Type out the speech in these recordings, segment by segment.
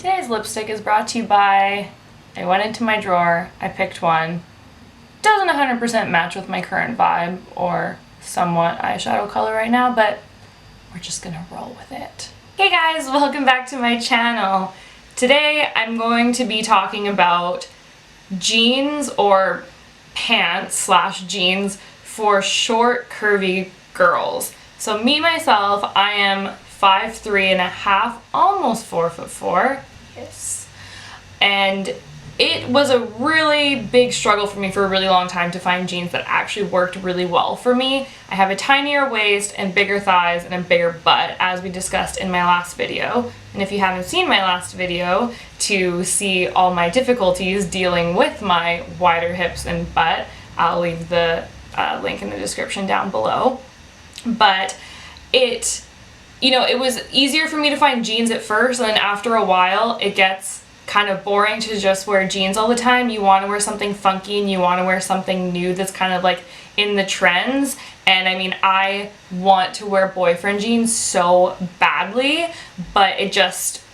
Today's lipstick is brought to you by, I went into my drawer, I picked one. Doesn't 100% match with my current vibe or somewhat eyeshadow color right now, but we're just gonna roll with it. Hey guys, welcome back to my channel. Today I'm going to be talking about jeans or pants slash jeans for short curvy girls. So me myself, I am 5'3.5", almost 4'4". Yes. And it was a really big struggle for me for a really long time to find jeans that actually worked really well for me. I have a tinier waist and bigger thighs and a bigger butt, as we discussed in my last video. And if you haven't seen my last video to see all my difficulties dealing with my wider hips and butt, I'll leave the link in the description down below. But it was easier for me to find jeans at first, and then after a while it gets kind of boring to just wear jeans all the time. You want to wear something funky and you want to wear something new that's kind of like in the trends. And I mean, I want to wear boyfriend jeans so badly, but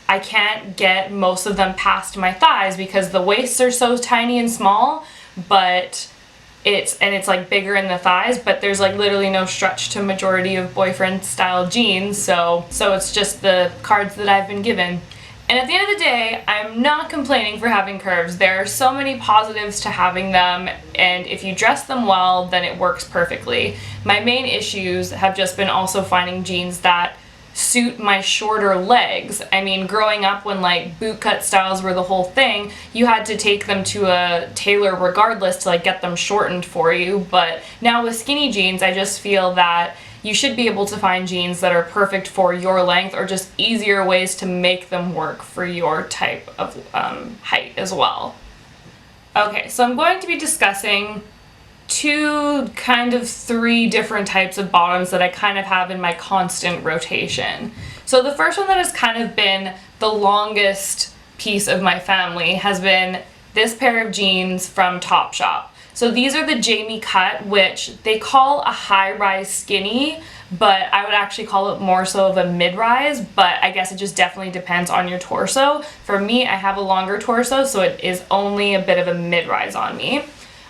I can't get most of them past my thighs because the waists are so tiny and small, but it's like bigger in the thighs, but there's like literally no stretch to majority of boyfriend style jeans, so it's just the cards that I've been given. And at the end of the day, I'm not complaining for having curves. There are so many positives to having them, and if you dress them well, then it works perfectly. My main issues have just been also finding jeans that suit my shorter legs. I mean, growing up when like bootcut styles were the whole thing, you had to take them to a tailor regardless to like get them shortened for you. But now with skinny jeans, I just feel that you should be able to find jeans that are perfect for your length, or just easier ways to make them work for your type of height as well. Okay, so I'm going to be discussing three different types of bottoms that I kind of have in my constant rotation. So the first one that has kind of been the longest piece of my family has been this pair of jeans from Topshop. So these are the Jamie cut, which they call a high-rise skinny, but I would actually call it more so of a mid-rise, but I guess it just definitely depends on your torso. For me, I have a longer torso, so it is only a bit of a mid-rise on me.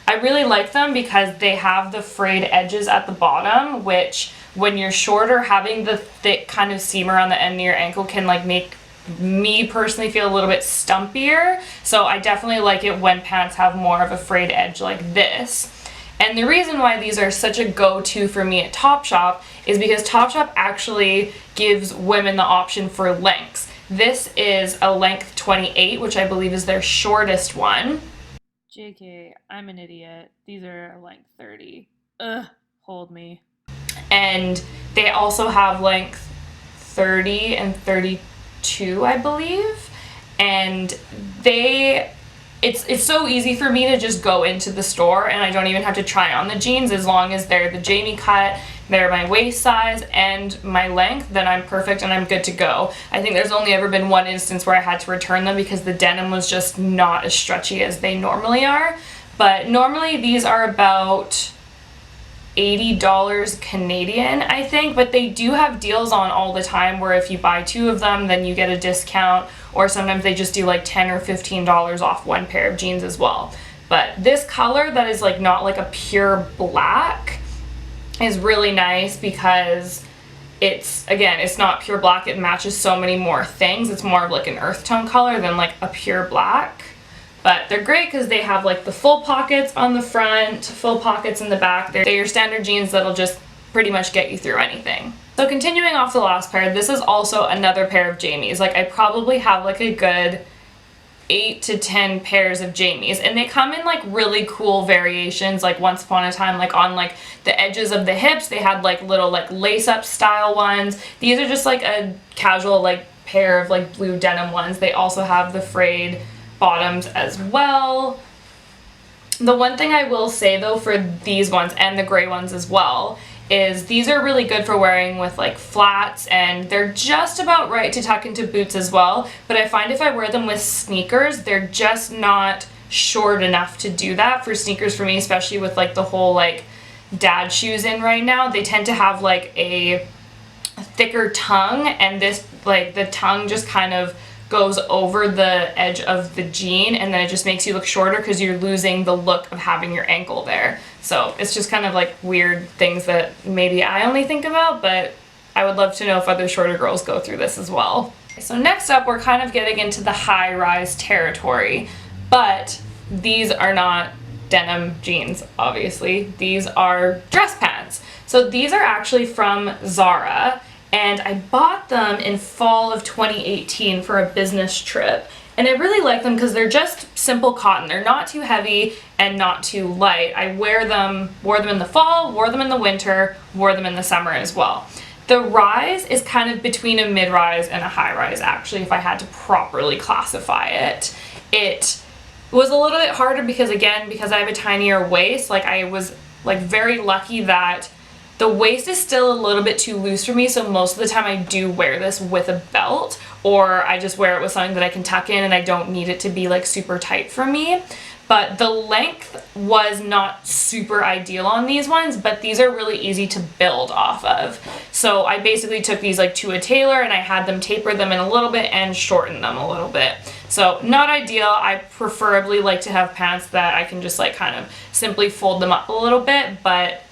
I really like them because they have the frayed edges at the bottom, which when you're shorter, having the thick kind of seam around the end of your ankle can like make me personally feel a little bit stumpier. So I definitely like it when pants have more of a frayed edge like this. And the reason why these are such a go-to for me at Topshop is because Topshop actually gives women the option for lengths. This is a length 28, which I believe is their shortest one. JK, I'm an idiot. These are length 30. Ugh, hold me. And they also have length 30 and 32, I believe. And it's so easy for me to just go into the store and I don't even have to try on the jeans. As long as they're the Jamie cut, they're my waist size and my length, then I'm perfect and I'm good to go. I think there's only ever been one instance where I had to return them because the denim was just not as stretchy as they normally are. But normally these are about $80 Canadian, I think, but they do have deals on all the time where if you buy two of them, then you get a discount, or sometimes they just do like $10 or $15 off one pair of jeans as well. But this color that is like not like a pure black is really nice because it's not pure black. It matches so many more things. It's more of like an earth tone color than like a pure black. But they're great because they have like the full pockets on the front, full pockets in the back. They're your standard jeans that'll just pretty much get you through anything. So continuing off the last pair, this is also another pair of Jamies. Like I probably have like a good 8 to 10 pairs of Jamies, and they come in like really cool variations. Like once upon a time, like on like the edges of the hips, they had like little like lace-up style ones. These are just like a casual like pair of like blue denim ones. They also have the frayed bottoms as well. The one thing I will say though for these ones and the gray ones as well is these are really good for wearing with like flats, and they're just about right to tuck into boots as well, but I find if I wear them with sneakers, they're just not short enough to do that. For sneakers for me, especially with like the whole like dad shoes in right now, they tend to have like a thicker tongue, and this like the tongue just kind of goes over the edge of the jean, and then it just makes you look shorter because you're losing the look of having your ankle there. So it's just kind of like weird things that maybe I only think about, but I would love to know if other shorter girls go through this as well. So next up, we're kind of getting into the high-rise territory, but these are not denim jeans, obviously. These are dress pants. So these are actually from ZARA, and I bought them in fall of 2018 for a business trip. And I really like them because they're just simple cotton. They're not too heavy and not too light. I wore them in the fall, wore them in the winter, wore them in the summer as well. The rise is kind of between a mid-rise and a high-rise, actually, if I had to properly classify it. It was a little bit harder because, again, because I have a tinier waist, like I was like very lucky that the waist is still a little bit too loose for me, so most of the time I do wear this with a belt, or I just wear it with something that I can tuck in and I don't need it to be like super tight for me. But the length was not super ideal on these ones, but these are really easy to build off of. So I basically took these like to a tailor and I had them taper them in a little bit and shorten them a little bit. So not ideal. I preferably like to have pants that I can just like kind of simply fold them up a little bit, but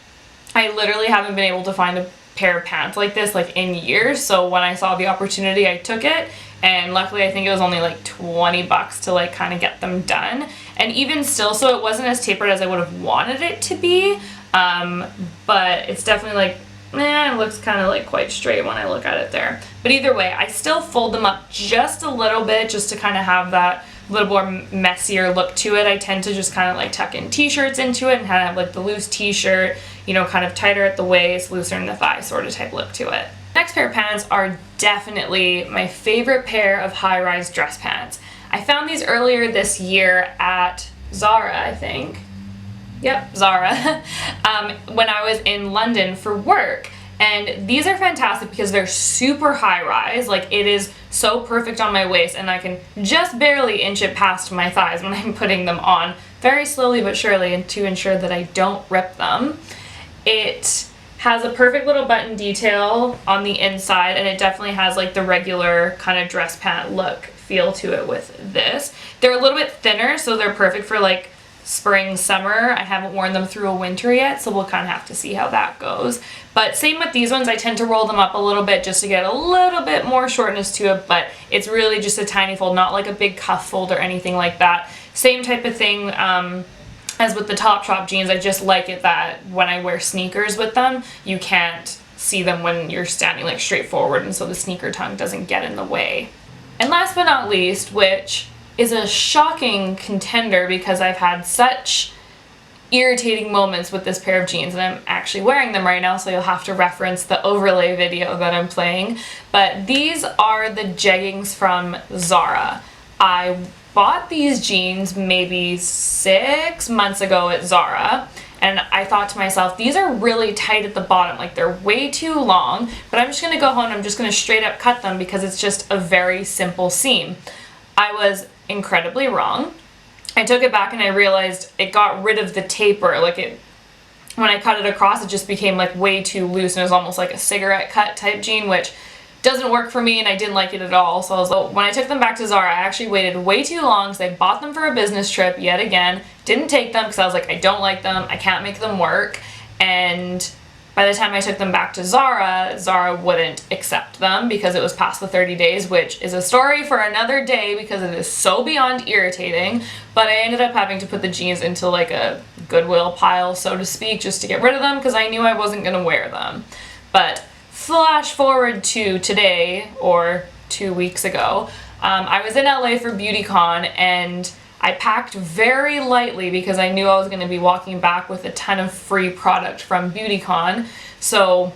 I literally haven't been able to find a pair of pants like this like in years. So when I saw the opportunity, I took it. And luckily I think it was only like 20 bucks to like kind of get them done. And even still, so it wasn't as tapered as I would have wanted it to be. But it's definitely like, it looks kind of like quite straight when I look at it there. But either way, I still fold them up just a little bit just to kind of have that little more messier look to it. I tend to just kind of like tuck in t-shirts into it and kind of have like the loose t-shirt, you know, kind of tighter at the waist, looser in the thigh sort of type look to it. Next pair of pants are definitely my favorite pair of high-rise dress pants. I found these earlier this year at ZARA, I think. Yep, ZARA, when I was in London for work. And these are fantastic because they're super high-rise, like it is so perfect on my waist, and I can just barely inch it past my thighs when I'm putting them on, very slowly but surely, and to ensure that I don't rip them. It has a perfect little button detail on the inside, and it definitely has like the regular kind of dress pant look feel to it with this. They're a little bit thinner, so they're perfect for like spring, summer. I haven't worn them through a winter yet, so we'll kind of have to see how that goes. But same with these ones, I tend to roll them up a little bit just to get a little bit more shortness to it, but it's really just a tiny fold, not like a big cuff fold or anything like that. Same type of thing as with the Topshop jeans. I just like it that when I wear sneakers with them, you can't see them when you're standing like straight forward, and so the sneaker tongue doesn't get in the way. And last but not least, which is a shocking contender because I've had such irritating moments with this pair of jeans, and I'm actually wearing them right now, so you'll have to reference the overlay video that I'm playing. But these are the jeggings from ZARA. I bought these jeans maybe 6 months ago at ZARA, and I thought to myself, these are really tight at the bottom, like they're way too long, but I'm just gonna go home and I'm just gonna straight up cut them because it's just a very simple seam. I was incredibly wrong. I took it back and I realized it got rid of the taper. Like when I cut it across, it just became like way too loose, and it was almost like a cigarette cut type jean, which doesn't work for me, and I didn't like it at all. So I was like, when I took them back to ZARA, I actually waited way too long because I bought them for a business trip yet again. Didn't take them because I was like, I don't like them. I can't make them work. And by the time I took them back to ZARA, ZARA wouldn't accept them because it was past the 30 days, which is a story for another day because it is so beyond irritating. But I ended up having to put the jeans into like a Goodwill pile, so to speak, just to get rid of them because I knew I wasn't going to wear them. But flash forward to today, or 2 weeks ago, I was in LA for BeautyCon, and I packed very lightly because I knew I was going to be walking back with a ton of free product from BeautyCon. So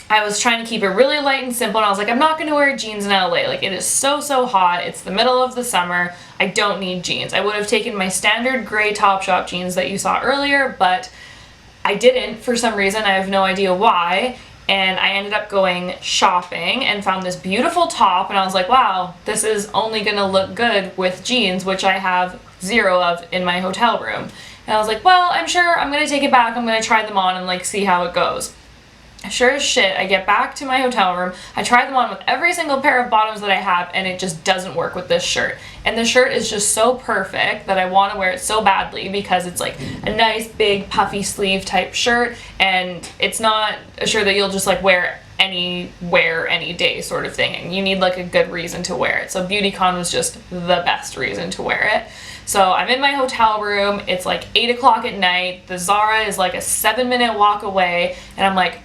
I was trying to keep it really light and simple, and I was like, I'm not going to wear jeans in LA. Like, it is so hot. It's the middle of the summer. I don't need jeans. I would have taken my standard gray Topshop jeans that you saw earlier, but I didn't for some reason. I have no idea why. And I ended up going shopping and found this beautiful top, and I was like, wow, this is only gonna look good with jeans, which I have 0 of in my hotel room. And I was like, well, I'm sure I'm gonna take it back, I'm gonna try them on and like see how it goes. Sure as shit, I get back to my hotel room, I try them on with every single pair of bottoms that I have, and it just doesn't work with this shirt. And the shirt is just so perfect that I want to wear it so badly because it's like a nice big puffy sleeve type shirt, and it's not a shirt that you'll just like wear anywhere any day sort of thing, and you need like a good reason to wear it. So BeautyCon was just the best reason to wear it. So I'm in my hotel room, it's like 8 o'clock at night, the Zara is like a 7-minute walk away, and I'm like,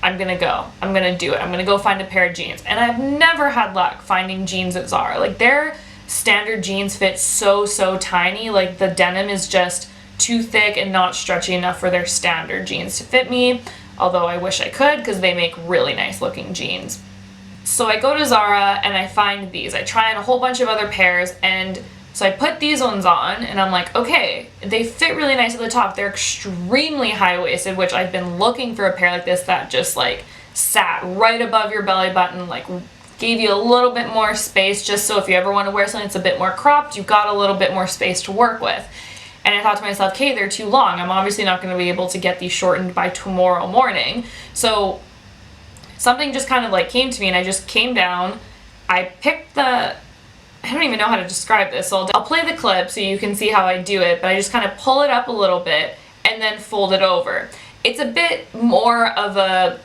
I'm gonna go. I'm gonna do it. I'm gonna go find a pair of jeans. And I've never had luck finding jeans at Zara. Like, their standard jeans fit so tiny. Like, the denim is just too thick and not stretchy enough for their standard jeans to fit me. Although I wish I could, because they make really nice looking jeans. So I go to Zara and I find these. I try on a whole bunch of other pairs, and so I put these ones on, and I'm like, okay, they fit really nice at the top. They're extremely high-waisted, which I've been looking for a pair like this that just like sat right above your belly button, like gave you a little bit more space, just so if you ever want to wear something that's a bit more cropped, you've got a little bit more space to work with. And I thought to myself, okay, they're too long. I'm obviously not going to be able to get these shortened by tomorrow morning. So something just kind of like came to me, and I just came down, I picked the, I don't even know how to describe this, so I'll play the clip so you can see how I do it, but I just kind of pull it up a little bit and then fold it over. It's a bit more of a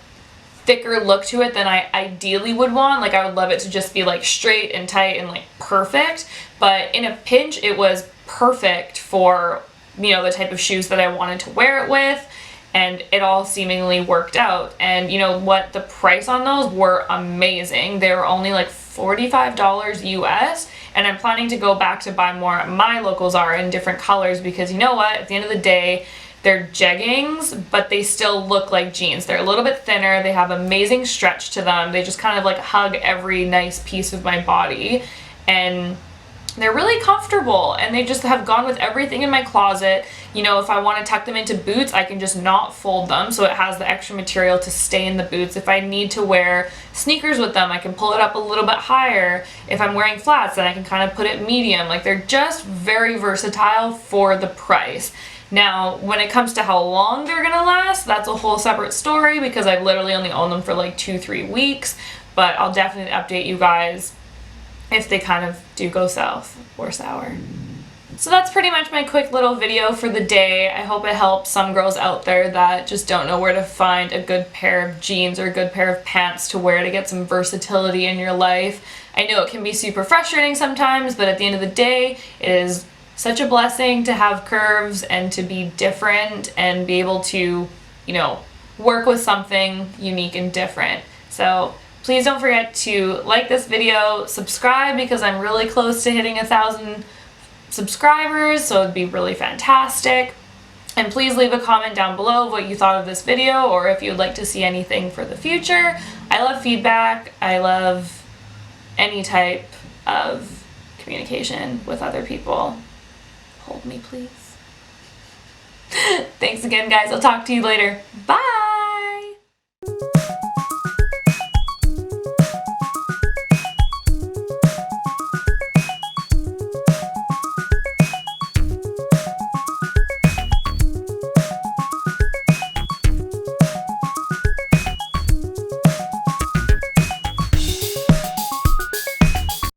thicker look to it than I ideally would want. Like, I would love it to just be like straight and tight and like perfect, but in a pinch it was perfect for, you know, the type of shoes that I wanted to wear it with, and it all seemingly worked out. And you know what, the price on those were amazing. They were only like $45 US, and I'm planning to go back to buy more at my local Zara in different colors, because you know what, at the end of the day, they're jeggings, but they still look like jeans. They're a little bit thinner, they have amazing stretch to them, they just kind of like hug every nice piece of my body, and they're really comfortable, and they just have gone with everything in my closet. You know, if I want to tuck them into boots, I can just not fold them, so it has the extra material to stay in the boots. If I need to wear sneakers with them, I can pull it up a little bit higher. If I'm wearing flats, then I can kind of put it medium. Like, they're just very versatile for the price. Now, when it comes to how long they're gonna last, that's a whole separate story, because I've literally only owned them for like 2-3 weeks, but I'll definitely update you guys if they kind of do go south or sour. So that's pretty much my quick little video for the day. I hope it helps some girls out there that just don't know where to find a good pair of jeans or a good pair of pants to wear to get some versatility in your life. I know it can be super frustrating sometimes, but at the end of the day, it is such a blessing to have curves and to be different and be able to, you know, work with something unique and different. So please don't forget to like this video, subscribe, because I'm really close to hitting 1,000 subscribers, so it'd be really fantastic. And please leave a comment down below what you thought of this video, or if you'd like to see anything for the future. I love feedback. I love any type of communication with other people. Hold me, please. Thanks again, guys. I'll talk to you later.